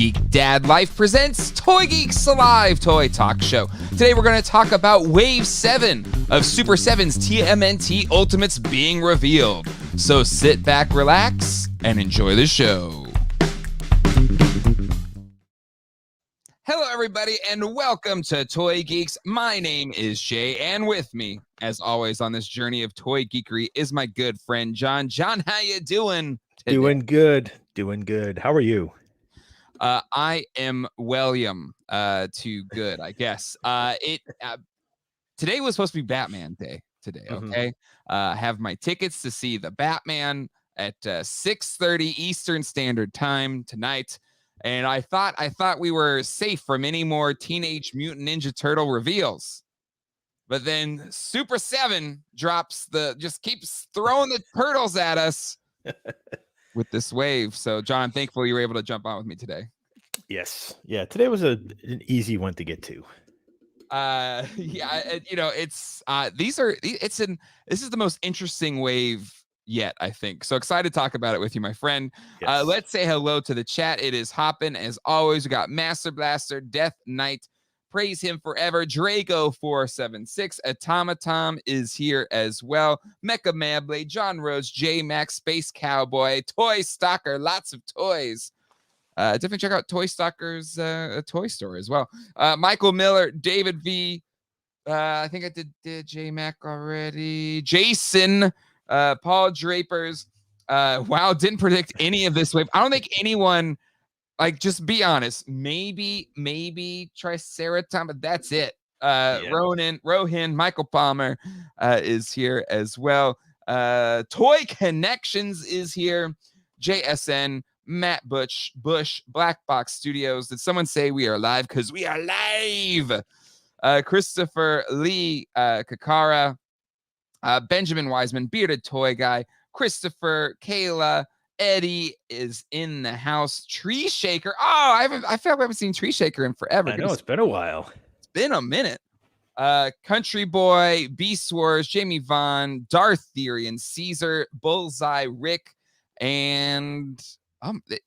Geek Dad Life presents Toy Geeks, a live toy talk show. Today we're going to talk about Wave 7 of Super7's TMNT Ultimates being revealed. So sit back, relax, and enjoy the show. Hello everybody and welcome to Toy Geeks. My name is Jay and with me, as always on this journey of toy geekery, is my good friend John. John, how you doing today? Doing good. How are you? I am William to good, I guess. Today was supposed to be Batman Day today, okay? I have my tickets to see the Batman at 6:30 Eastern Standard Time tonight. And I thought we were safe from any more Teenage Mutant Ninja Turtle reveals. But then Super7 just keeps throwing the turtles at us with this wave. So John, I'm thankful you were able to jump on with me today. Yes. Yeah, today was an easy one to get to. This is the most interesting wave yet, I think. So excited to talk about it with you, my friend. Yes. Let's say hello to the chat. It is hopping as always. We got Master Blaster, Death Knight, Praise Him Forever, Drago 476, Automaton is here as well, Mecha Madblade, John Rhodes, J Max, Space Cowboy, Toy Stalker, lots of toys. Definitely check out Toy Stalker's toy store as well. Michael Miller, David V. I think I did J Mac already. Jason, Paul Drapers. Wow, didn't predict any of this wave. I don't think anyone, like, just be honest. Maybe Triceratops, but that's it. Rohin, Michael Palmer is here as well. Toy Connections is here. JSN, Matt Bush, Black Box Studios. Did someone say we are live? Because we are live. Christopher Lee, Kakara, Benjamin Wiseman, Bearded Toy Guy, Christopher, Kayla, Eddie is in the house. Tree Shaker. Oh, I feel like I haven't seen Tree Shaker in forever. I know, it's been a while. It's been a minute. Country Boy, Beast Wars, Jamie Vaughn, Darth Theory, and Caesar, Bullseye, Rick, and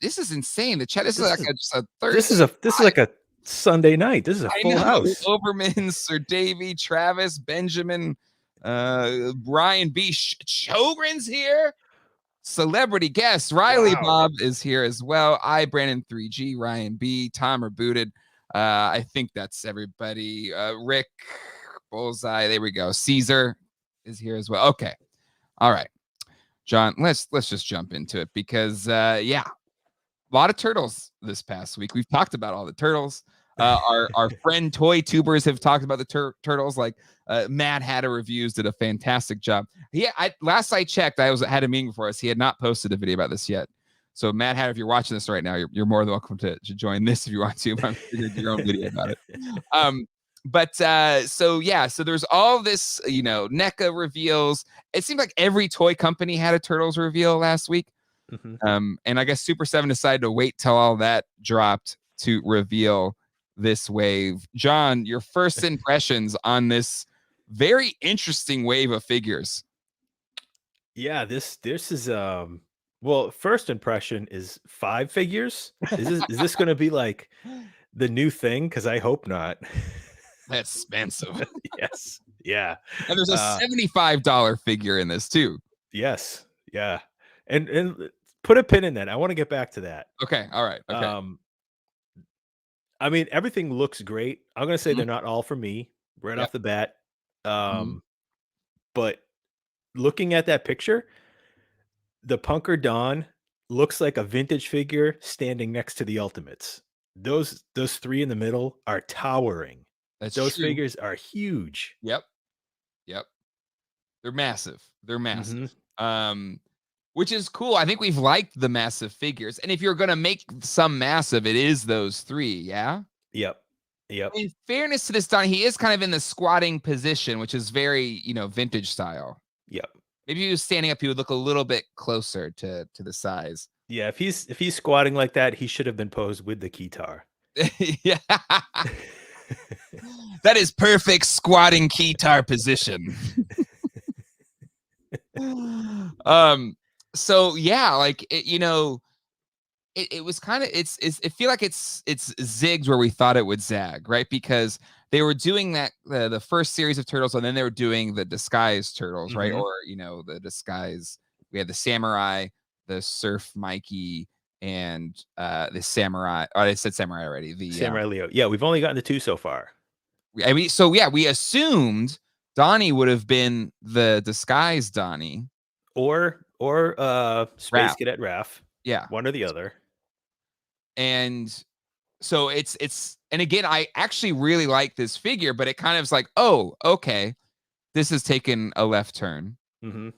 this is insane. The chat. This is just a Thursday. This is like a Sunday night. This is a full house. Oberman, Sir Davey, Travis, Benjamin, Brian B. Chogren's here. Celebrity guest Riley Bob is here as well. Brandon 3G, Ryan B, Tom Rebooted. I think that's everybody. Rick, Bullseye. There we go. Caesar is here as well. Okay. All right. John, let's just jump into it because a lot of turtles this past week. We've talked about all the turtles. Our friend Toy Tubers have talked about the turtles. Like Mad Hatter Reviews did a fantastic job. Last I checked, I had a meeting for us. He had not posted a video about this yet. So Mad Hatter, if you're watching this right now, you're more than welcome to join this if you want to. I'm sure your own video about it. So there's all this, NECA reveals. It seemed like every toy company had a Turtles reveal last week. And I guess Super7 decided to wait till all that dropped to reveal this wave. John, your first impressions on this very interesting wave of figures. Yeah, this is well, first impression is 5 figures. Is this going to be like the new thing? Because I hope not. That's expensive. Yes. Yeah. And there's a $75 figure in this too. Yes. Yeah. And put a pin in that. I want to get back to that. Okay. All right. Okay. I mean, everything looks great. I'm going to say they're not all for me right off the bat. But looking at that picture, the Punker Dawn looks like a vintage figure standing next to the Ultimates. Those 3 in the middle are towering. Those figures are huge. Yep. They're massive. Which is cool. I think we've liked the massive figures. And if you're going to make some massive, it is those 3. Yeah. Yep. In fairness to this Don, he is kind of in the squatting position, which is very, vintage style. Yep. Maybe if he was standing up, he would look a little bit closer to the size. Yeah. If he's squatting like that, he should have been posed with the keytar. Yeah. That is perfect squatting keytar position. So yeah, like it was kind of it feel like it's zigged where we thought it would zag, right? Because they were doing that the first series of turtles, and then they were doing the disguise turtles, right? Mhm. Or the disguise. We had the samurai, the surf Mikey, and the samurai. Oh, I said samurai already. The Samurai Leo. Yeah, we've only gotten to 2 so far. I mean, so yeah, we assumed Donnie would have been the disguise Donnie. Or Space Raph. Cadet Raph. Yeah. One or the other. And so it's and again, I actually really like this figure, but it kind of is like, oh, okay, this has taken a left turn. Mhm.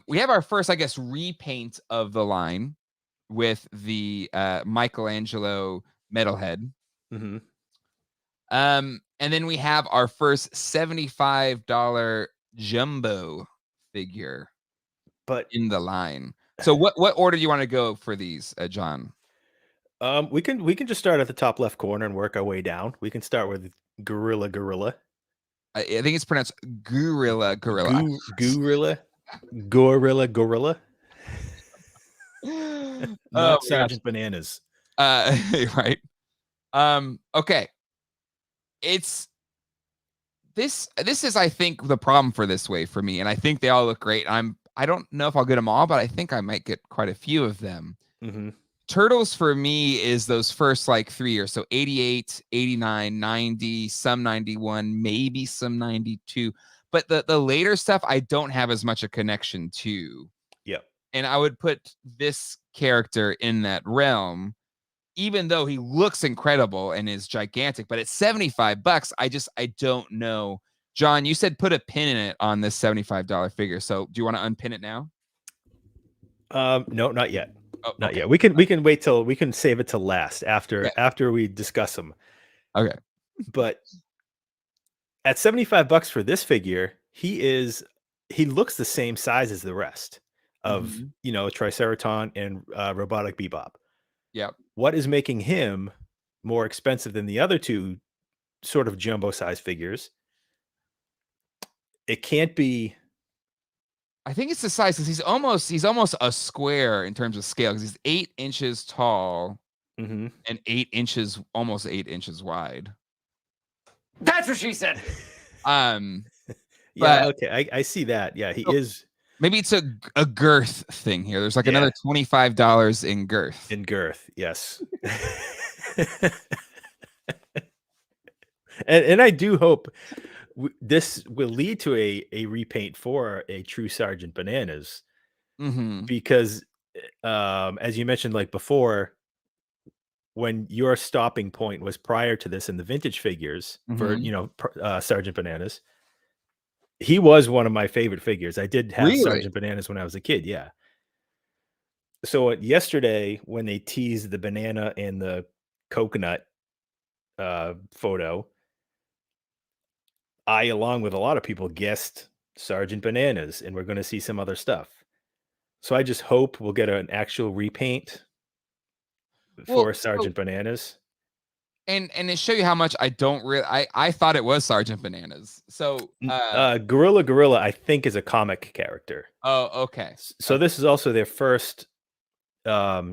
We have our first, I guess, repaint of the line with the Michelangelo metalhead. Mhm. And then we have our first $75 jumbo figure But in the line. So what order do you want to go for these, John? we can just start at the top left corner and work our way down. We can start with Gorilla. I think it's pronounced Gorilla. Gorilla. Oh Not my gosh. Sergeant Bananas. Right. Okay. It's this is, I think, the problem for this way for me, and I think they all look great. I don't know if I'll get them all, but I think I might get quite a few of them. Mhm. Turtles for me is those first like 3 years. So 88, 89, 90, some 91, maybe some 92. But the later stuff I don't have as much a connection to. Yep. And I would put this character in that realm, even though he looks incredible and is gigantic. But at $75, I don't know. John, you said put a pin in it on this $75 figure. So do you want to unpin it now? No, not yet. Oh, Not okay. yet. We can wait till we can save it till last Yeah. after we discuss them. Okay. But at $75 for this figure, he looks the same size as the rest of, Mhm. Triceraton and Robotic Bebop. Yep. What is making him more expensive than the other 2 sort of jumbo size figures? It can't be. I think it's the size because he's almost a square in terms of scale because he's 8 inches tall Mhm. and 8 inches, almost 8 inches wide. That's what she said. Yeah, But okay, I see that. Yeah, he so is maybe it's a girth thing here. There's like Yeah. another $25 in girth. in girth, yes. And I do hope this will lead to a repaint for a true Sergeant Bananas Mm-hmm. because, as you mentioned, like before, when your stopping point was prior to this in the vintage figures for Mm-hmm. Sergeant Bananas, he was one of my favorite figures. I did have Really? Sergeant Bananas when I was a kid. Yeah. So yesterday, when they teased the banana and the coconut photo, I, along with a lot of people, guessed Sergeant Bananas, and we're going to see some other stuff. So I just hope we'll get an actual repaint Well, for so, Sergeant Bananas. and to show you how much I don't really, I thought it was Sergeant Bananas. So, Gorilla, I think, is a comic character. oh, okay. So this is also their first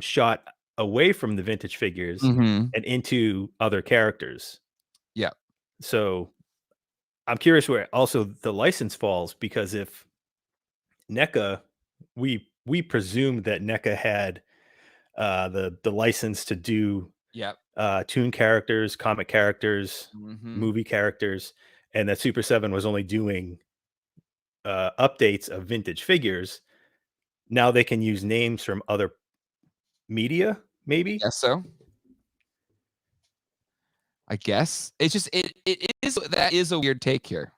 shot away from the vintage figures Mm-hmm. and into other characters. Yeah. So I'm curious where also the license falls, because if NECA, we presumed that NECA had the license to do Yep. toon characters, comic characters, Mm-hmm. movie characters, and that Super7 was only doing updates of vintage figures. Now they can use names from other media, maybe. Guess so. I guess it's just it is that is a weird take here.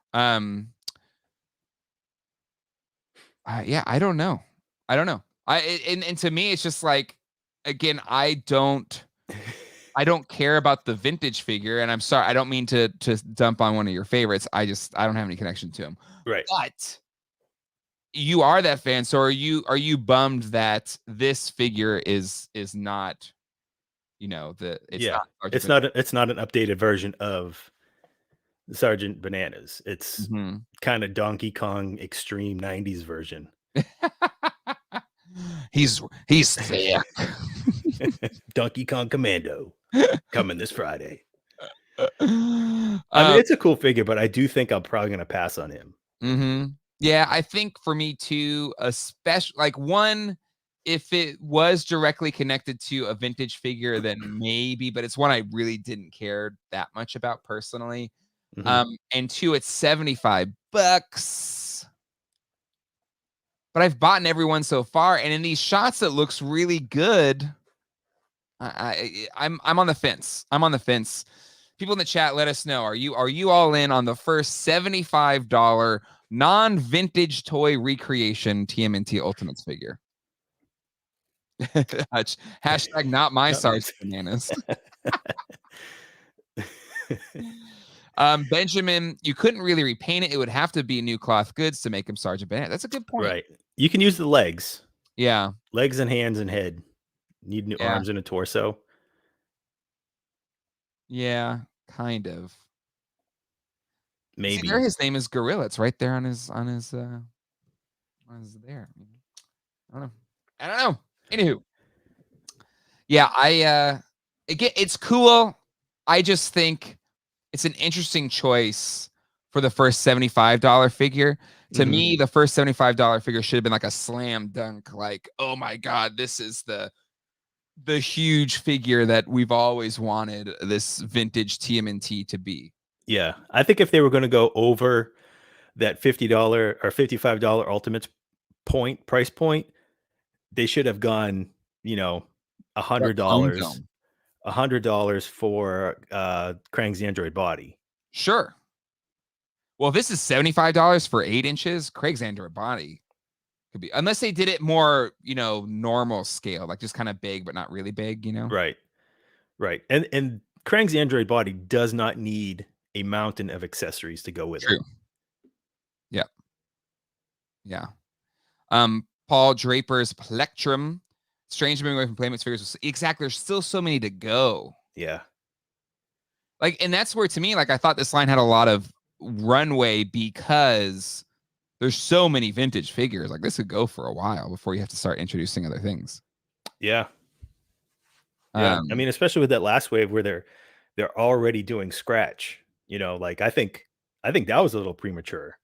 Yeah, I don't know. And to me, it's just like, again, I don't care about the vintage figure, and I'm sorry, I don't mean to dump on one of your favorites. I don't have any connection to him. Right. But you are that fan, so are you bummed that this figure is not, it's not an updated version of Sergeant Bananas. It's Mhm. kind of Donkey Kong extreme 90s version. He's thick. Donkey Kong Commando coming this Friday. I mean, Um, it's a cool figure, but I do think I'm probably going to pass on him. Yeah, I think for me too, especially like one, if it was directly connected to a vintage figure, then maybe, but it's one I really didn't care that much about personally. And two, it's $75. But I've bought everyone so far, and in these shots, it looks really good. I'm on the fence. I'm on the fence. People in the chat, let us know. Are you all in on the first $75 non-vintage toy recreation TMNT Ultimates figure? Hashtag not my Sergeant Bananas. Benjamin, you couldn't really repaint it. It would have to be new cloth goods to make him Sergeant Bananas. That's a good point. Right. You can use the legs. Yeah. Legs and hands and head. Need new arms and a torso. Yeah, kind of. Maybe. See, there his name is Gorilla. It's right there on his there. I don't know. Anywho. Yeah, it's cool. I just think it's an interesting choice for the first $75 figure. To me, the first $75 figure should have been like a slam dunk, like, oh my God, this is the huge figure that we've always wanted this vintage TMNT to be. Yeah. I think if they were going to go over that $50 or $55 Ultimates price point, they should have gone, $100. $100 for Krang's Android body. Sure. Well, if this is $75 for 8 inches, Craig's Android body could be, unless they did it more, normal scale, like just kind of big, but not really big, Right. Right. And Krang's Android body does not need a mountain of accessories to go with it. Yep. Yeah. Paul Draper's Plectrum. Strange moving away from Playmates figures. Exactly. There's still so many to go. Yeah. Like, and that's where, to me, like, I thought this line had a lot of runway because there's so many vintage figures. Like, this could go for a while before you have to start introducing other things. Yeah. Yeah. I mean, especially with that last wave where they're already doing scratch, like I think that was a little premature.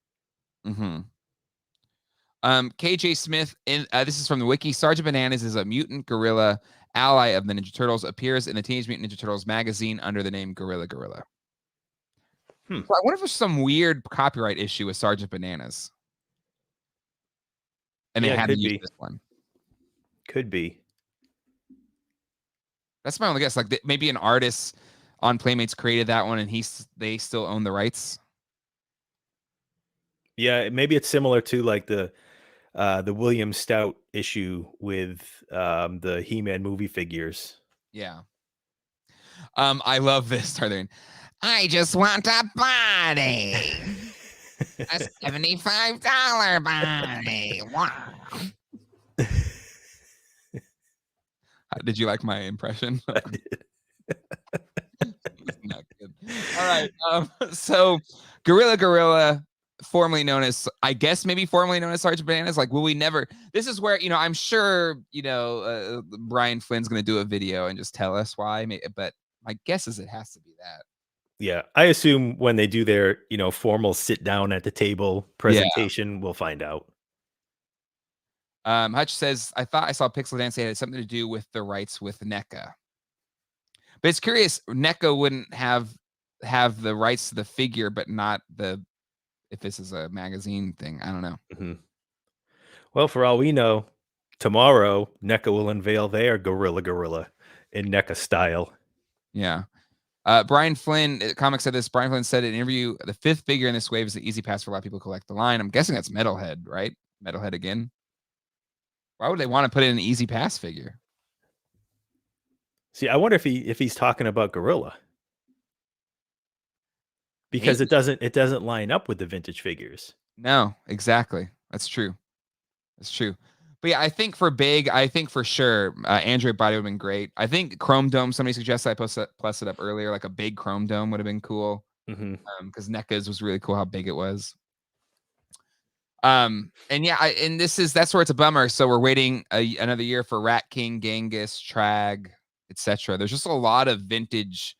KJ Smith, this is from the wiki. Sergeant Bananas is a mutant gorilla ally of the Ninja Turtles, appears in the Teenage Mutant Ninja Turtles magazine under the name Gorilla. So I wonder if there's some weird copyright issue with Sergeant Bananas. And they had to use this one. Could be. That's my only guess. Like maybe an artist on Playmates created that one, and they still own the rights. Yeah, maybe it's similar to like the William Stout issue with the He-Man movie figures. Yeah. I love this. I just want a body. A $75 body. Wow. Did you like my impression? I did. Not good. All right. So Gorilla, formerly known as, I guess maybe formerly known as Sergeant Bananas. Like, will we never? This is where, I'm sure, Brian Flynn's going to do a video and just tell us why. But my guess is it has to be that. Yeah, I assume when they do their, formal sit down at the table presentation, we'll find out. Hutch says, I thought I saw Pixel Dance. It had something to do with the rights with NECA. But it's curious, NECA wouldn't have the rights to the figure, but not if this is a magazine thing. I don't know. Well, for all we know, tomorrow, NECA will unveil their Gorilla in NECA style. Yeah. Brian Flynn, comics said this. Brian Flynn said in an interview, the 5th figure in this wave is the easy pass for a lot of people to collect the line. I'm guessing that's Metalhead, right? Metalhead again. Why would they want to put in an easy pass figure? See, I wonder if he's talking about Gorilla. Because it doesn't line up with the vintage figures. No, exactly. That's true. But yeah, I think for sure, Android body would have been great. I think Chrome Dome, somebody suggested I plus it up earlier, like a big Chrome Dome would have been cool. Because NECA's was really cool how big it was. And yeah, that's where it's a bummer. So we're waiting another year for Rat King, Genghis, Trag, etc. There's just a lot of vintage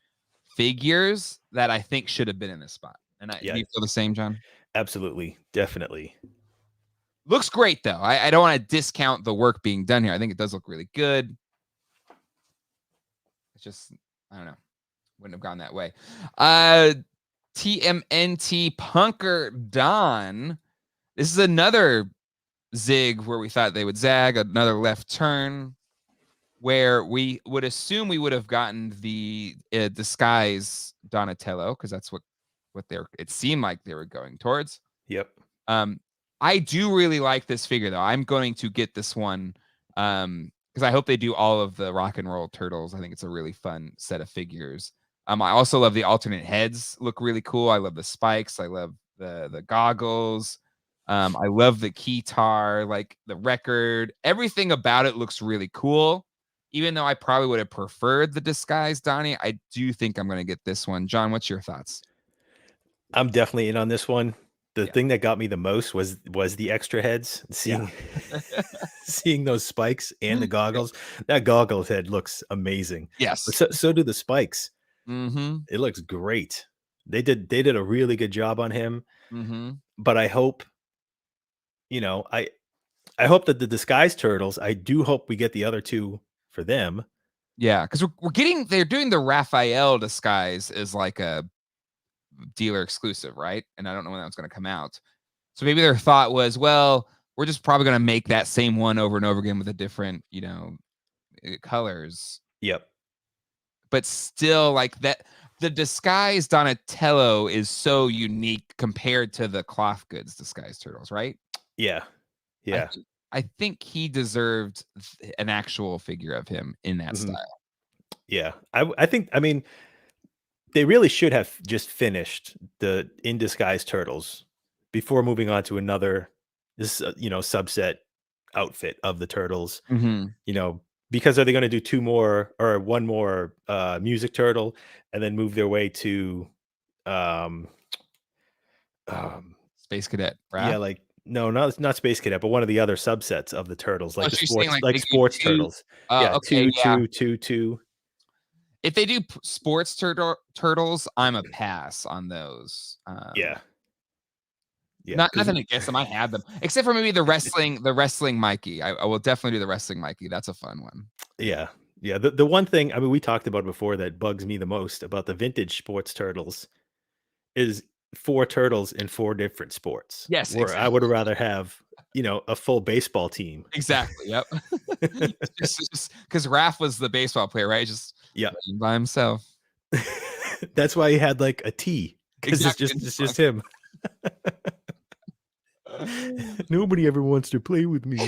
figures that I think should have been in this spot. And do you feel the same, John? Absolutely. Definitely. Looks great, though. I don't want to discount the work being done here. I think it does look really good. It's just, I don't know. Wouldn't have gone that way. TMNT Punker Don. This is another zig where we thought they would zag, another left turn, where we would assume we would have gotten the Disguise Donatello, because that's what it seemed like they were going towards. Yep. I do really like this figure, though. I'm going to get this one because I hope they do all of the Rock and Roll Turtles. I think it's a really fun set of figures. I also love the alternate heads. Look really cool. I love the spikes. I love the goggles. I love the keytar, like the record. Everything about it looks really cool. Even though I probably would have preferred the Disguise Donnie, I do think I'm going to get this one. John, what's your thoughts? I'm definitely in on this one. The thing that got me the most was the extra heads. Seeing those spikes and the goggles. That goggles head looks amazing. Yes. But so do the spikes. Mm-hmm. It looks great. They did a really good job on him. Mm-hmm. But I hope, I hope that the Disguise Turtles, I do hope we get the other two for them. Yeah, because they're doing the Raphael Disguise as like a dealer exclusive, right? And I don't know when that was going to come out. So maybe their thought was, well, we're just probably going to make that same one over and over again with a different, colors. Yep. But still, like that, the Disguise Donatello is so unique compared to the Cloth Goods Disguise Turtles, right? Yeah. Yeah. I think he deserved an actual figure of him in that style. Yeah. I think, they really should have just finished the In Disguise Turtles before moving on to another, subset outfit of the Turtles. Because are they going to do two more or one more music turtle and then move their way to Space Cadet, right? Yeah, like no, not Space Cadet, but one of the other subsets of the Turtles, like the sports, like sports Turtles. Yeah, okay, two. If they do sports turtles, I'm a pass on those. Yeah. Nothing against them. I had them, except for maybe the wrestling Mikey. I will definitely do the wrestling Mikey. That's a fun one. Yeah. The one thing, we talked about before that bugs me the most about the vintage sports Turtles is 4 turtles in 4 different sports. Yes, where exactly. I would rather have a full baseball team. Exactly. Yep. just because Raph was the baseball player, right? Just by himself. That's why he had like a T, because it's just him. Nobody ever wants to play with me.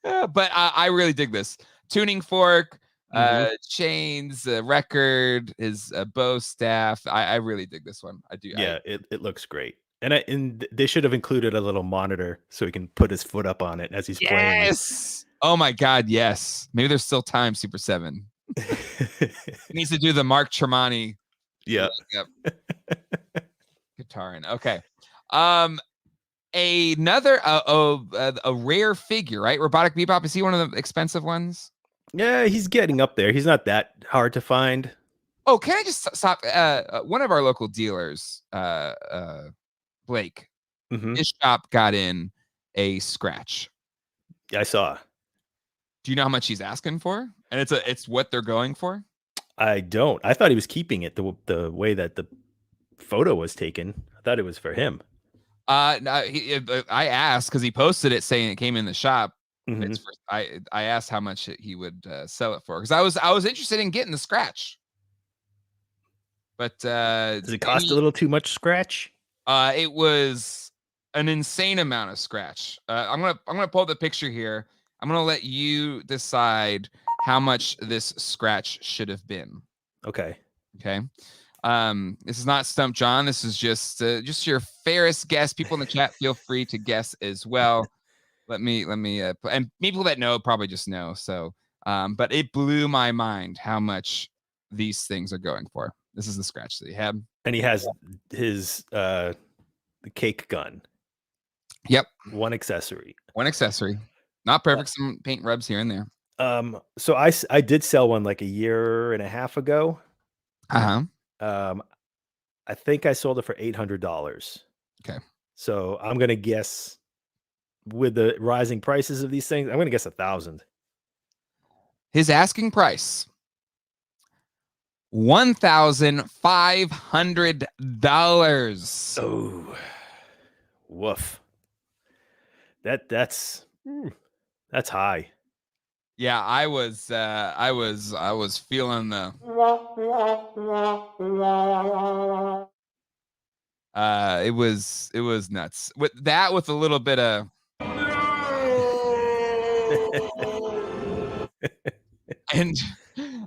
But I really dig this tuning fork, chains, record, his bow staff. I really dig this one. I do. Yeah, it looks great. And they should have included a little monitor so he can put his foot up on it as he's playing. Yes. Oh my God. Yes. Maybe there's still time. Super 7 he needs to do the Mark Tremonti. Yeah. Yep. Guitaring. Okay. Another a rare figure, right? Robotic Bebop. Is he one of the expensive ones? Yeah, he's getting up there. He's not that hard to find. Oh, can I just stop? One of our local dealers, Blake, his shop got in a scratch. I saw. Do you know how much he's asking for? And it's what they're going for? I don't. I thought he was keeping it the way that the photo was taken. I thought it was for him. I asked because he posted it saying it came in the shop. I asked how much he would sell it for, because I was interested in getting the scratch. But does it cost a little too much scratch? It was an insane amount of scratch. I'm gonna pull the picture here. I'm gonna let you decide how much this scratch should have been. Okay. This is not Stump John. This is just your fairest guess. People in the chat, feel free to guess as well. Let me and people that know probably just know. So, but it blew my mind how much these things are going for. This is the scratch that he had, and he has his the cake gun. Yep, one accessory. Not perfect. Some paint rubs here and there. So I did sell one like a year and a half ago. Uh-huh. I think I sold it for $800. Okay. So I'm gonna guess with the rising prices of these things, I'm gonna guess 1,000. His asking price, $1,500. Oh, woof. That's high. Yeah, I was feeling the it was nuts. With that, with a little bit of and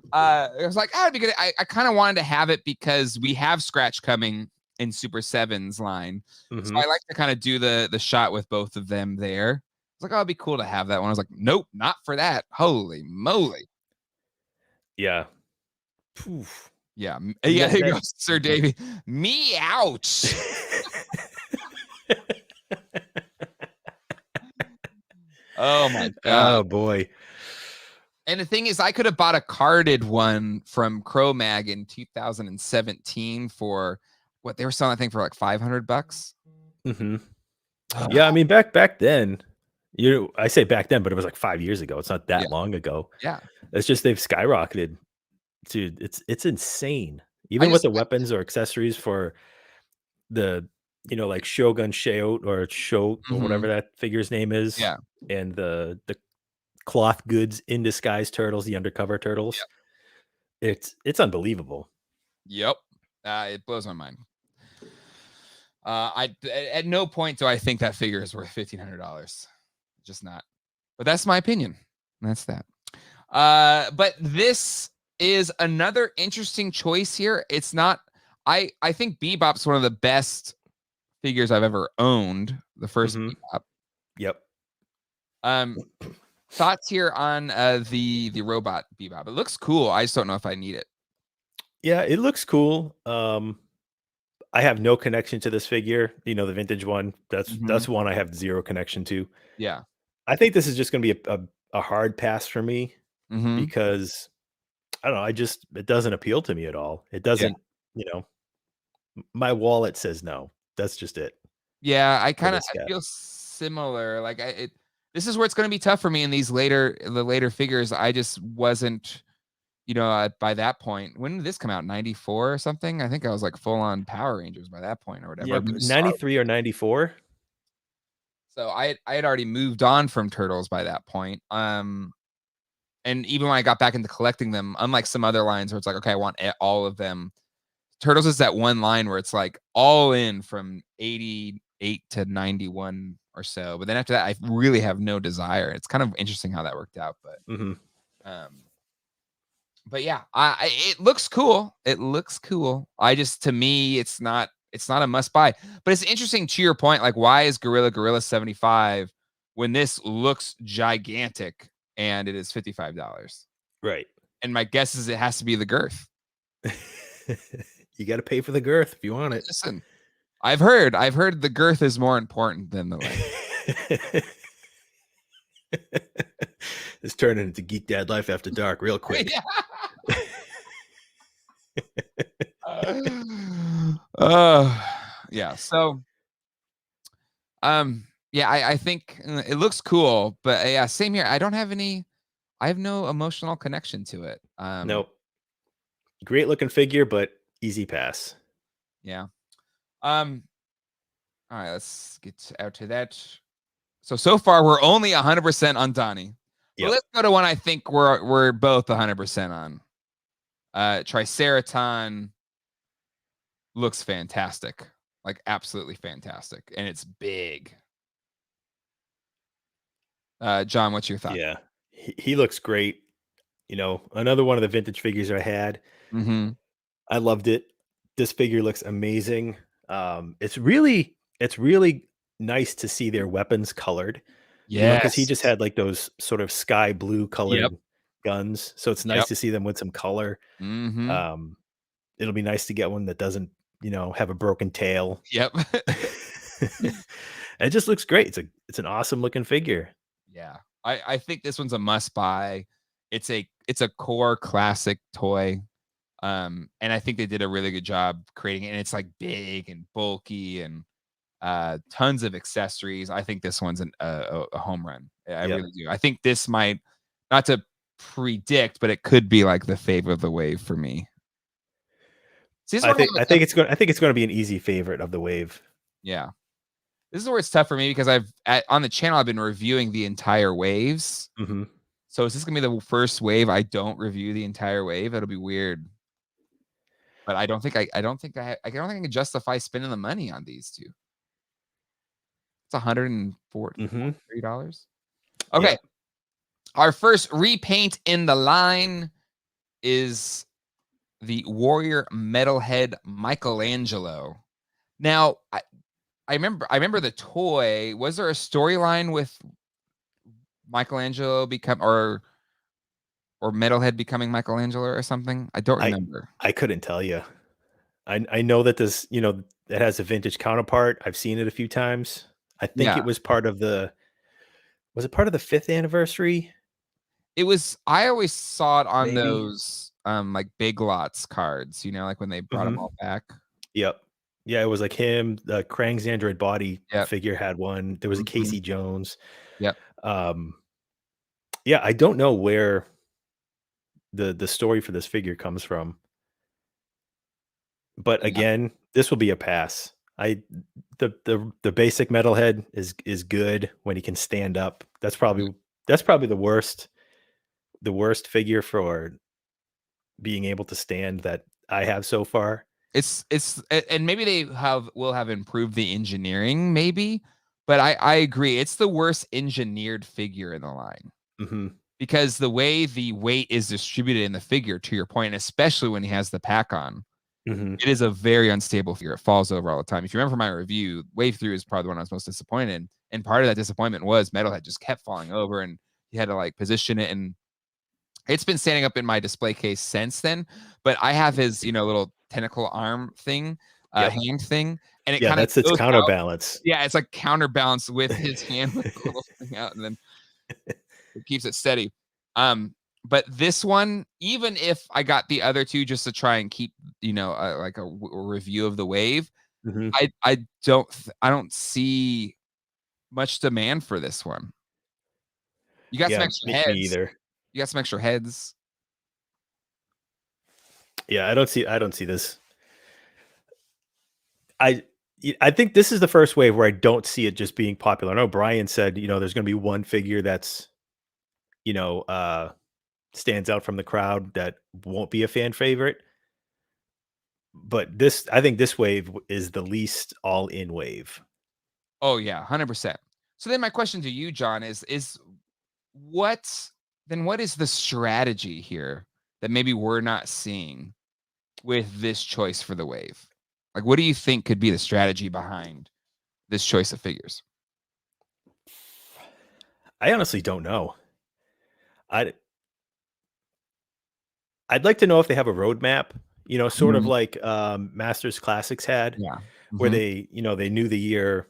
it was like, oh, because I kind of wanted to have it because we have Scratch coming in Super 7's line. So I like to kind of do the shot with both of them there. It's like, oh, it'd be cool to have that one. I was like, nope, not for that. Holy moly. Yeah. Poof. Yeah. And Yeah, that- there you that- go, Sir Davey. Me ouch. Oh my god. Oh boy. And the thing is, I could have bought a carded one from Cro-Mag in 2017 for what they were selling, I think, for like $500. Yeah, I mean back then, I say back then, but it was like 5 years ago. It's not that Yeah. long ago. Yeah. It's just they've skyrocketed. Dude, it's insane. Even with the weapons or accessories for the like Shogun Shout or Show or whatever that figure's name is. Yeah. And the cloth goods in disguise turtles, the undercover turtles. Yep. It's unbelievable. Yep. It blows my mind. At no point do I think that figure is worth $1,500. Just not. But that's my opinion. That's that. But this is another interesting choice here. It's not. I think Bebop's one of the best figures I've ever owned. The first Bebop. Yep. Thoughts here on the robot Bebop? It looks cool. I just don't know if I need it. Yeah, it looks cool. I have no connection to this figure. The vintage one. That's one I have zero connection to. Yeah. I think this is just going to be a hard pass for me because I don't know. It doesn't appeal to me at all. It doesn't. My wallet says no. That's just it. Yeah, I feel similar. Like this is where it's going to be tough for me in the later figures. I just wasn't. By that point, when did this come out? 94 or something? I think I was like full on Power Rangers by that point or whatever. Yeah, 93 or 94. So I had already moved on from Turtles by that point. And even when I got back into collecting them, unlike some other lines where it's like, okay, I want all of them. Turtles is that one line where it's like all in from 88 to 91 or so. But then after that, I really have no desire. It's kind of interesting how that worked out. But yeah, it looks cool. It looks cool. To me, it's not a must buy. But it's interesting to your point. Like, why is Gorilla 75 when this looks gigantic and it is $55? Right. And my guess is it has to be the girth. You got to pay for the girth if you want it. Listen, I've heard the girth is more important than the length. It's turning into Geek Dad Life After Dark real quick. Yeah. So, yeah, I think it looks cool, but yeah, same here. I have no emotional connection to it. Nope. Great looking figure, but easy pass. Yeah. All right, let's get out to that. So far we're only 100% on Donnie. But let's go to one I think we're both 100% on. Triceraton looks fantastic. Like absolutely fantastic. And it's big. John, what's your thought? Yeah. He looks great. Another one of the vintage figures I had. I loved it. This figure looks amazing. It's really nice to see their weapons colored. Yeah, because he just had like those sort of sky blue colored guns. So it's nice to see them with some color. It'll be nice to get one that doesn't, have a broken tail. Yep. It just looks great. It's an awesome looking figure. Yeah. I think this one's a must buy. It's a core classic toy. And I think they did a really good job creating it. And it's like big and bulky and tons of accessories. I think this one's a home run. I Yep. really do. I think this might, not to predict, but it could be like the favorite of the wave for me. See, I think it's going to be an easy favorite of the wave. Yeah. This is where it's tough for me because on the channel I've been reviewing the entire waves. Mm-hmm. So is this gonna be the first wave I don't review the entire wave? It'll be weird. But I don't think I don't think I can justify spending the money on these two. It's $143. Okay. Yep. Our first repaint in the line is the Warrior Metalhead Michelangelo. Now, I remember the toy. Was there a storyline with Michelangelo or Metalhead becoming Michelangelo or something? I don't remember. I couldn't tell you. I know that this, it has a vintage counterpart. I've seen it a few times. I think Yeah. it was part of the 5th anniversary? It was. I always saw it on Maybe. those like Big Lots cards, like when they brought them all back. Yep. Yeah, it was like him. The Krang's Android body Yep. figure had one. There was a Casey Jones. Yep. Yeah, I don't know where the story for this figure comes from. But again, this will be a pass. The basic Metalhead is good when he can stand up. That's probably the worst figure for being able to stand that I have so far. It's and maybe they will have improved the engineering, maybe, but I agree. It's the worst engineered figure in the line. Mm-hmm. Because the way the weight is distributed in the figure, to your point, especially when he has the pack on, it is a very unstable figure. It falls over all the time. If you remember my review, Wave 3 is probably the one I was most disappointed in. And part of that disappointment was Metalhead just kept falling over and you had to like position it. And it's been standing up in my display case since then. But I have his, little tentacle arm thing, hand thing. And it kind of that's its counterbalance. Yeah, it's like counterbalance with his hand with the little thing out, and then it keeps it steady. But this one, even if I got the other two just to try and keep, like a review of the wave, I don't see much demand for this one. You got some extra heads. Me either. You got some extra heads. Yeah, I don't see this. I think this is the first wave where I don't see it just being popular. I know Brian said, there's going to be one figure that's, stands out from the crowd that won't be a fan favorite. But I think this wave is the least all-in wave. Oh yeah, 100%. So then my question to you, John, is what is the strategy here that maybe we're not seeing with this choice for the wave? Like, what do you think could be the strategy behind this choice of figures? I honestly don't know. I'd like to know if they have a roadmap, sort of like Masters Classics had, where they, they knew the year,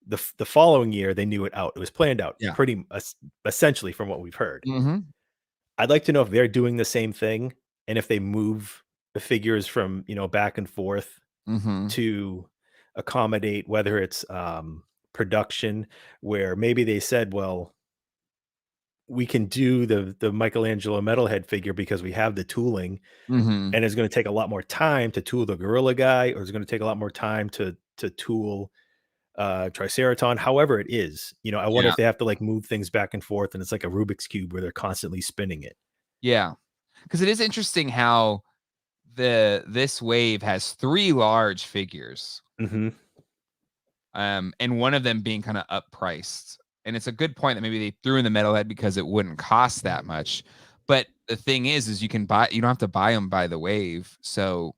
the following year, they knew it out. It was planned out pretty essentially from what we've heard. I'd like to know if they're doing the same thing and if they move the figures from, back and forth to accommodate whether it's production, where maybe they said, well, we can do the Michelangelo Metalhead figure because we have the tooling, and it's going to take a lot more time to tool the Gorilla guy, or it's going to take a lot more time to tool Triceraton, however it is. I wonder if they have to like move things back and forth and it's like a Rubik's Cube where they're constantly spinning it. Yeah. Because it is interesting how this wave has 3 large figures. And one of them being kind of up priced. And it's a good point that maybe they threw in the Metalhead because it wouldn't cost that much. But the thing is you don't have to buy them by the wave. So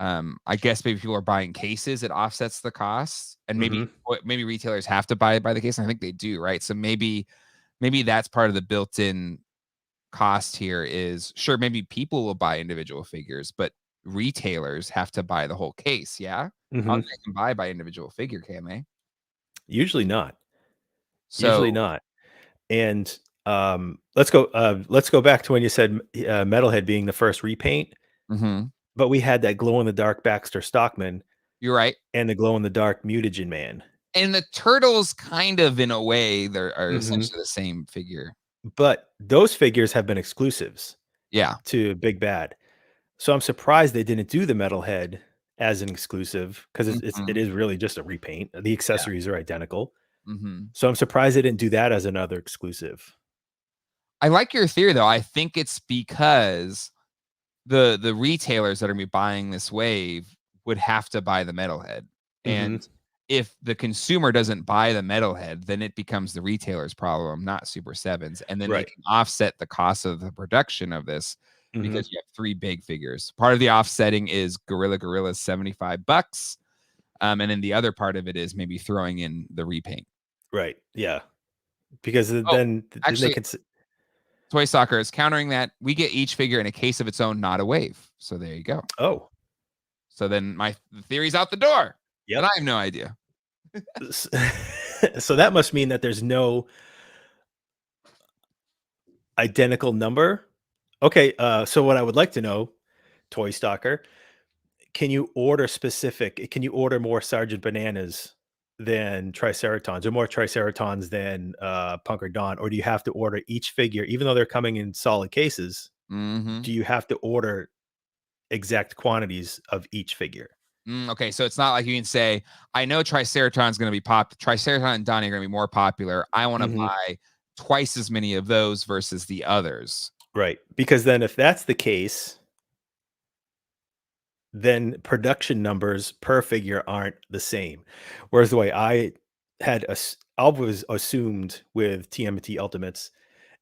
I guess maybe people are buying cases, it offsets the cost. And maybe retailers have to buy it by the case. And I think they do, right? So maybe that's part of the built-in cost here is, sure, maybe people will buy individual figures, but retailers have to buy the whole case. Yeah. They can buy by individual figure, can they? Usually not. Usually not. And Let's go back to when you said Metalhead being the first repaint, Mm-hmm. but we had that glow in the dark Baxter Stockman You're right. and the glow in the dark Mutagen Man. And the turtles, kind of in a way, are Mhm. essentially the same figure. But those figures have been exclusives Yeah. to Big Bad. So I'm surprised they didn't do the Metalhead as an exclusive because it Mhm. is really just a repaint. The accessories are identical. Mm-hmm. So I'm surprised they didn't do that as another exclusive. I like your theory, though. I think it's because the retailers that are gonna be buying this wave would have to buy the Metalhead. And Mhm. if the consumer doesn't buy the Metalhead, then it becomes the retailer's problem, not Super 7's. And then they Right. can offset the cost of the production of this Mhm. because you have 3 big figures. Part of the offsetting is Gorilla's $75. And then the other part of it is maybe throwing in the repaint. Right. Yeah. Because Oh, then they actually, can Toy Soccer is countering that. We get each figure in a case of its own, not a wave. So there you go. Oh. So then the theory's out the door. Yep. But I have no idea. So that must mean that there's no identical number. Okay, so what I would like to know, Toy Stalker, can you order more Sergeant Bananas than Triceratons, or more Triceratons than Punker Dawn, or do you have to order each figure, even though they're coming in solid cases? Mm-hmm. Do you have to order exact quantities of each figure? Okay, so it's not like you can say, I know Triceraton's going to be Triceraton and Donnie are going to be more popular. I want to Mhm. buy twice as many of those versus the others. Right, because then if that's the case, then production numbers per figure aren't the same. Whereas the way I always assumed with TMNT Ultimates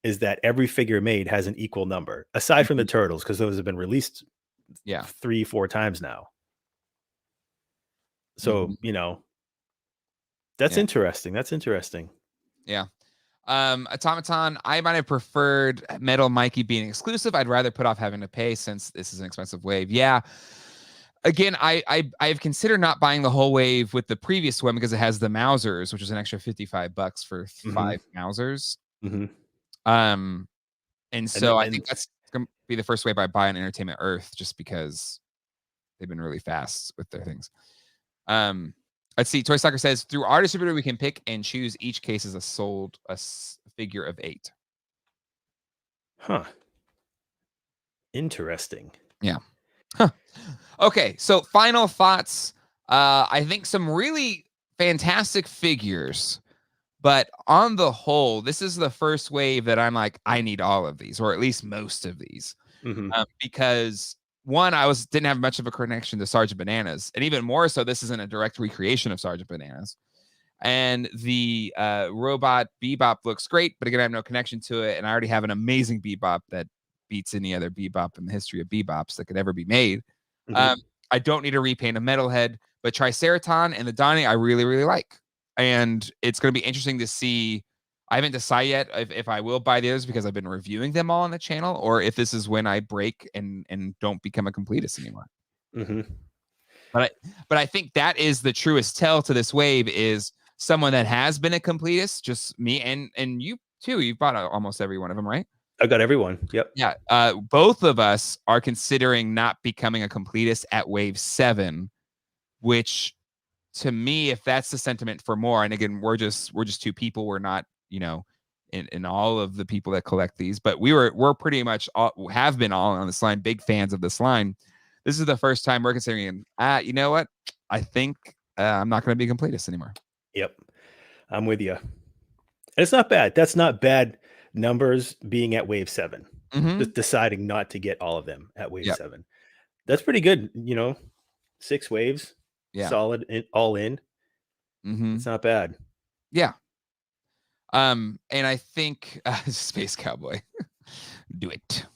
is that every figure made has an equal number, aside from the Mhm. turtles, because those have been released Yeah. 3-4 times now. Mhm. So, that's Yeah. interesting. That's interesting. Yeah. Automaton, I might have preferred Metal Mikey being exclusive. I'd rather put off having to pay since this is an expensive wave. Yeah. Again, I've considered not buying the whole wave with the previous one because it has the Mausers, which is an extra $55 for Mhm, 5 Mausers. mhm. Um, and And so I think and that's gonna be the first wave I buy on Entertainment Earth just because they've been really fast with their things. Um, let's see. Toy Soccer says through our distributor we can pick and choose each case as a figure of 8. Huh. Interesting. Yeah. Huh. Okay, so final thoughts. I think some really fantastic figures, but on the whole, this is the first wave that I'm like, I need all of these, or at least most of these, Mhm, because one, didn't have much of a connection to Sergeant Bananas, and even more so, this isn't a direct recreation of Sergeant Bananas. And the robot Bebop looks great, but again, I have no connection to it, and I already have an amazing Bebop that beats any other Bebop in the history of Bebops that could ever be made. mhm. Um, I don't need to repaint a Metalhead, but Triceraton and the Donnie I really, really like. And it's going to be interesting to see. I haven't decided yet if I will buy the others because I've been reviewing them all on the channel, or if this is when I break and don't become a completist anymore. Mhm. But I think that is the truest tell to this wave is someone that has been a completist, just me and you too. You've bought almost every one of them, right? I got everyone. Yep. Yeah. Both of us are considering not becoming a completist at wave 7, which to me, if that's the sentiment for more, and again, we're just 2 people. We're not, in all of the people that collect these, but we're pretty much have been all on this line, big fans of this line. This is the first time we're considering, you know what? I think I'm not going to be a completist anymore. Yep. I'm with you. It's not bad. That's not bad numbers being at wave 7. Mm-hmm. Just deciding not to get all of them at wave Yep. 7. That's pretty good, 6 waves, Yeah. solid all in. Mm-hmm. It's not bad. Yeah. And I think Space Cowboy, do it.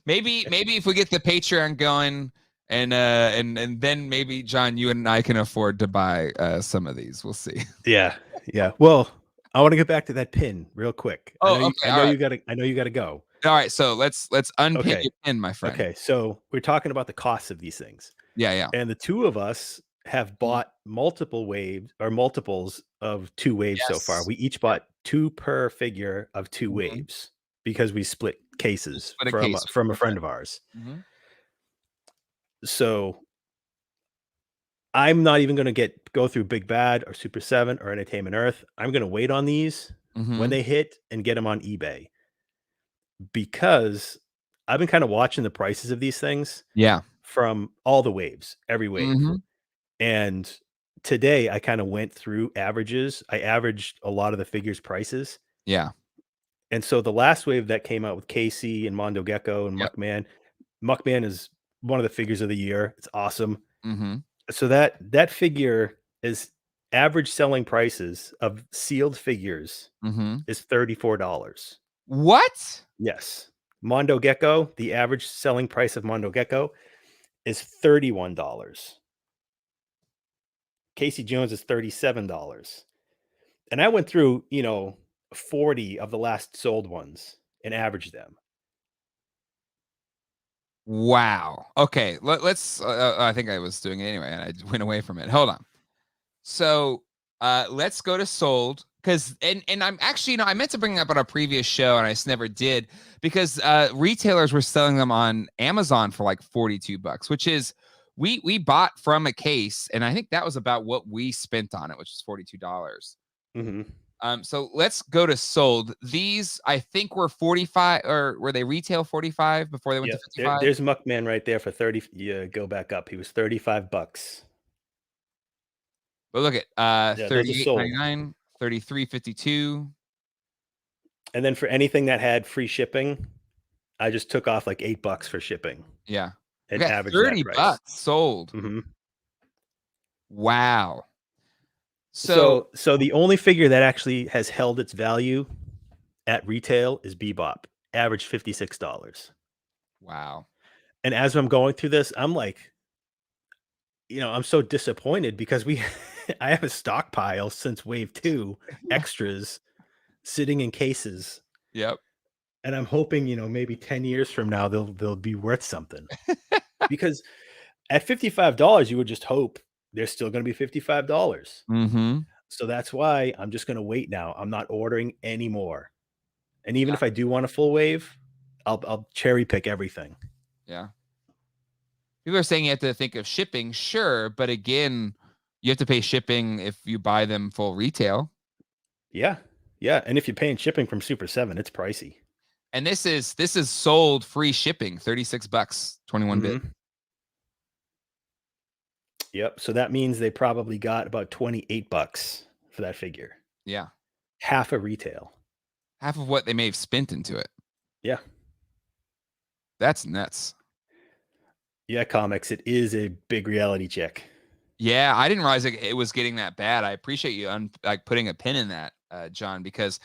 Maybe if we get the Patreon going and then maybe John, you and I can afford to buy some of these. We'll see. Yeah. Yeah. Well, I want to get back to that pin real quick. Oh, okay. All right. I know you gotta go. All right. So let's unpin Okay. your pin, my friend. Okay. So we're talking about the costs of these things. Yeah, yeah. And the two of us have bought multiple waves or multiples of 2 waves so far. Yes. We each bought 2 per figure of 2 Mhm. waves because we split cases Split a from case. from a friend of ours. Mhm. So I'm not even going to go through Big Bad or Super 7 or Entertainment Earth. I'm going to wait on these when Mhm. they hit and get them on eBay because I've been kind of watching the prices of these things Yeah. from all the waves, every wave. Mhm. And today I kind of went through averages. I averaged a lot of the figures prices. Yeah. And so the last wave that came out with Casey and Mondo Gecko and Yep. Muckman is one of the figures of the year. It's awesome. Mhm. So that figure is average selling prices of sealed figures Mhm. is $34. What? Yes. Mondo Gecko, the average selling price of Mondo Gecko is $31. Casey Jones is $37. And I went through, 40 of the last sold ones and averaged them. Wow. Okay. Let's. I think I was doing it anyway, and I went away from it. Hold on. So, let's go to sold because, and I'm actually, I meant to bring it up on a previous show, and I just never did because retailers were selling them on Amazon for like $42, which is we bought from a case, and I think that was about what we spent on it, which is $42. Mm-hmm. So let's go to sold. These I think were 45, or were they retail 45 before they went to 55? There's Muckman right there for 30. Yeah, go back up. He was $35. But look at Yeah, those are sold. 38.99, 33.52. And then for anything that had free shipping, I just took off like $8 for shipping Yeah. and We got averaged that price. $30 sold. Mm-hmm. Wow. So the only figure that actually has held its value at retail is Bebop, average $56. Wow. And as I'm going through this, I'm like, I'm so disappointed because I have a stockpile since wave 2 extras sitting in cases. Yep. And I'm hoping, maybe 10 years from now they'll be worth something. Because at $55, you would just hope they're still going to be $55. Mm-hmm. So that's why I'm just going to wait now. I'm not ordering anymore. And even Yeah. if I do want a full wave, I'll cherry pick everything. Yeah. People are saying you have to think of shipping, sure, but again, you have to pay shipping if you buy them full retail. Yeah. Yeah. And if you're paying shipping from Super 7, it's pricey. And this is sold free shipping, $36, 21 bit. Mm-hmm. Yep. So that means they probably got about $28 for that figure. Yeah. Half a retail. Half of what they may have spent into it. Yeah. That's nuts. Yeah, comics. It is a big reality check. Yeah, I didn't realize it was getting that bad. I appreciate you putting a pin in that, John, because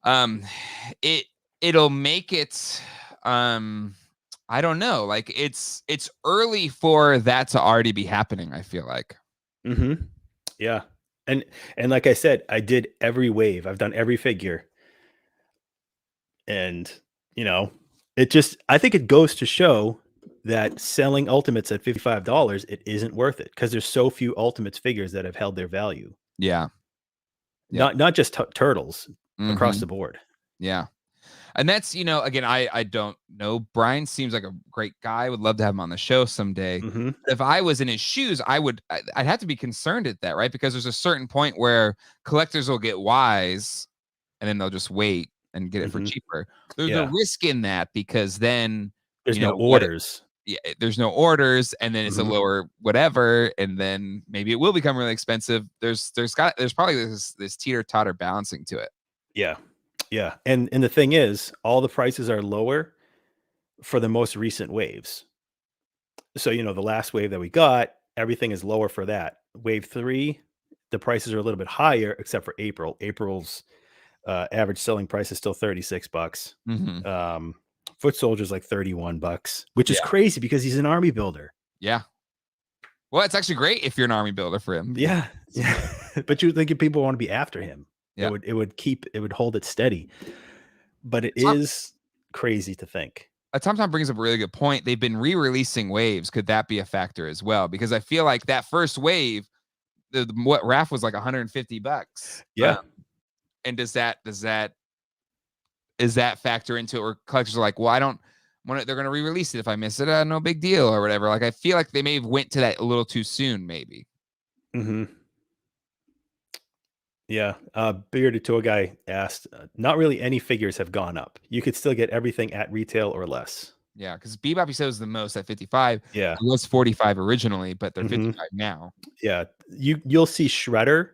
it'll make it I don't know, like it's early for that to already be happening, I feel like. Mm-hmm. Yeah. And like I said, I did every wave. I've done every figure. And, I think it goes to show that selling Ultimates at $55, it isn't worth it because there's so few Ultimates figures that have held their value. Yeah. Yep. Not just turtles across Mhm. the board. Yeah. And that's, again, I don't know. Brian seems like a great guy. Would love to have him on the show someday. Mm-hmm. If I was in his shoes, I'd have to be concerned at that, right? Because there's a certain point where collectors will get wise and then they'll just wait and get it for cheaper. There's a risk in that because then there's no orders. There's no orders, and then it's a lower whatever, and then maybe it will become really expensive. There's probably this teeter-totter balancing to it. Yeah. Yeah. And the thing is, all the prices are lower for the most recent waves. So, the last wave that we got, everything is lower for that. Wave 3, the prices are a little bit higher, except for April. April's average selling price is still $36. Foot Soldier's like $31, which is crazy because he's an army builder. Yeah. Well, it's actually great if you're an army builder for him. Yeah. But you think people want to be after him. Yeah. It would hold it steady. But it is crazy to think. Tom brings up a really good point. They've been re-releasing waves. Could that be a factor as well? Because I feel like that first wave, what Raph was like $150. Yeah. And is that factor into it? Or collectors are like, well, I don't want it. They're going to re-release it. If I miss it, no big deal or whatever. Like, I feel like they may have went to that a little too soon, maybe. Mm-hmm. Yeah. Bearded Toy Guy asked, not really any figures have gone up. You could still get everything at retail or less. Yeah, because Bebop, he said, was the most at 55. Yeah. It was 45 originally, but they're 55 now. Yeah. You'll see Shredder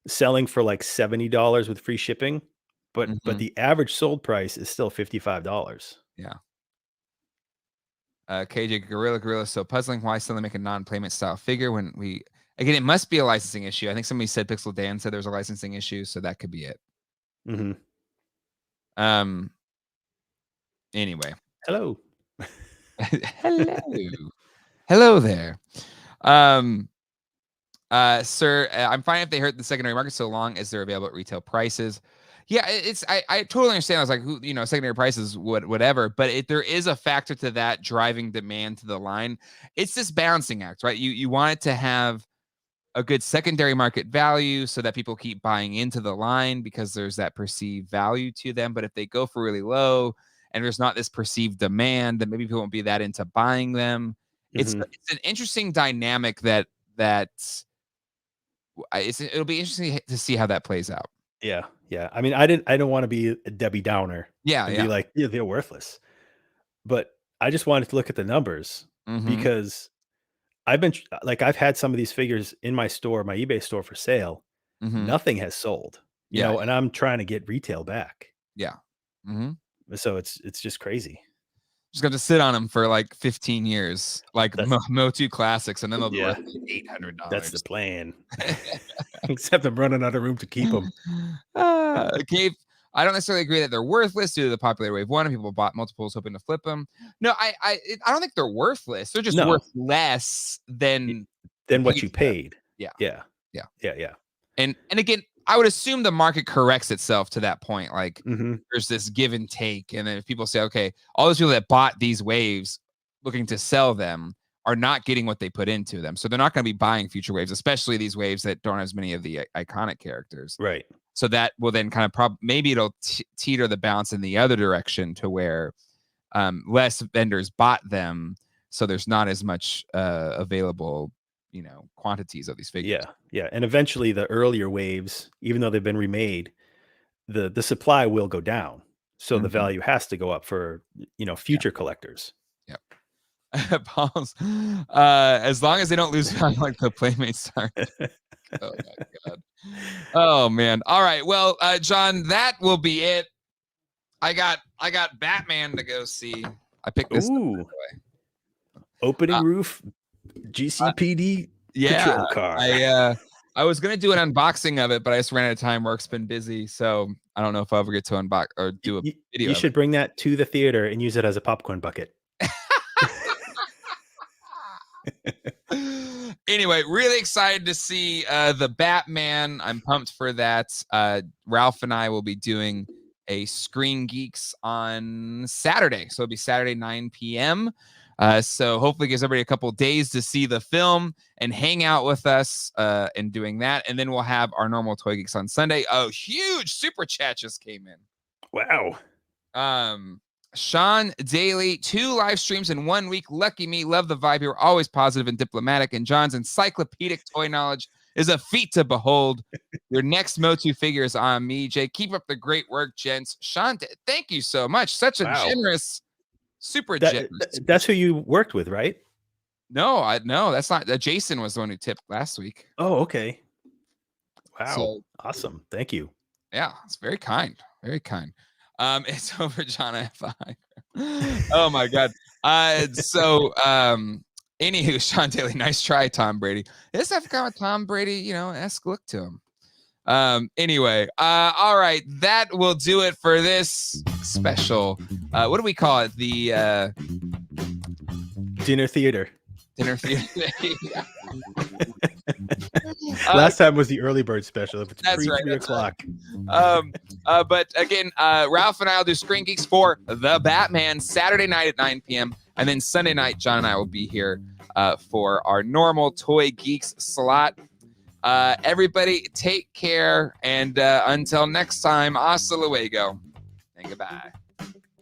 selling for like $70 with free shipping, but the average sold price is still $55. Yeah. KJ Gorilla so puzzling. Why suddenly make a non-payment style figure when we again, it must be a licensing issue. I think somebody said Pixel Dan said there's a licensing issue, so that could be it. Anyway. Hello. Hello there. Sir, I'm fine if they hurt the secondary market so long as they're available at retail prices. Yeah, I totally understand. I was like, secondary prices, whatever. But there is a factor to that driving demand to the line. It's this balancing act, right? You want it to have a good secondary market value so that people keep buying into the line because there's that perceived value to them. But if they go for really low and there's not this perceived demand, then maybe people won't be that into buying them. It's an interesting dynamic it'll be interesting to see how that plays out. Yeah. Yeah. I mean, I don't want to be a Debbie Downer. Yeah. And be like, yeah, they're worthless. But I just wanted to look at the numbers because I've had some of these figures in my store, my eBay store for sale. Nothing has sold, you know, and I'm trying to get retail back. Yeah. So it's just crazy. Just got to sit on them for like 15 years, like Motu Classics, and then they'll be worth $800. That's the plan. Except I'm running out of room to keep them. Gabe, I don't necessarily agree that they're worthless due to the popular wave one and people bought multiples hoping to flip them. No, I don't think they're worthless. They're just worth less than what you paid. Yeah. And again, I would assume the market corrects itself to that point. Like there's this give and take. And then if people say, okay, all those people that bought these waves looking to sell them are not getting what they put into them. So they're not going to be buying future waves, especially these waves that don't have as many of the iconic characters. Right. So that will then kind of maybe it'll teeter the balance in the other direction to where less vendors bought them. So there's not as much available, quantities of these figures. Yeah. And eventually the earlier waves, even though they've been remade, the supply will go down. So the value has to go up for, future collectors. Yep. Paul's, as long as they don't lose value like the Playmates are. Oh my God. Oh man. All right. Well, John, that will be it. I got Batman to go see. I picked this up, by the way. Opening roof GCPD patrol car. I was gonna do an unboxing of it, but I just ran out of time. Work's been busy, so I don't know if I'll ever get to unbox or do a video. You should bring that to the theater and use it as a popcorn bucket. Anyway, really excited to see the Batman. I'm pumped for that. Ralph and I will be doing a Screen Geeks on Saturday. So it'll be Saturday, 9 p.m. So hopefully it gives everybody a couple of days to see the film and hang out with us and doing that. And then we'll have our normal Toy Geeks on Sunday. Oh, huge super chat just came in. Wow. Sean Daly, 2 live streams in 1 week. Lucky me. Love the vibe here. Always positive and diplomatic. And John's encyclopedic toy knowledge is a feat to behold. Your next Motu figure is on me, Jay. Keep up the great work, gents. Sean, thank you so much. Such a generous, super generous. That's who you worked with, right? No, that's not. Jason was the one who tipped last week. Oh, okay. Wow. So, awesome. Thank you. Yeah, it's very kind. Very kind. It's over, John F.I. Oh my God. Anywho, Sean Daly, nice try, Tom Brady. This have kind of Tom Brady, esque look to him. Anyway, all right, that will do it for this special. What do we call it? The dinner theater. Dinner theater. Last time was the early bird special. If it's that's right, 3 o'clock. Right. But again, Ralph and I will do Screen Geeks for The Batman Saturday night at 9 p.m. And then Sunday night, John and I will be here for our normal Toy Geeks slot. Everybody take care. And until next time, hasta luego and goodbye.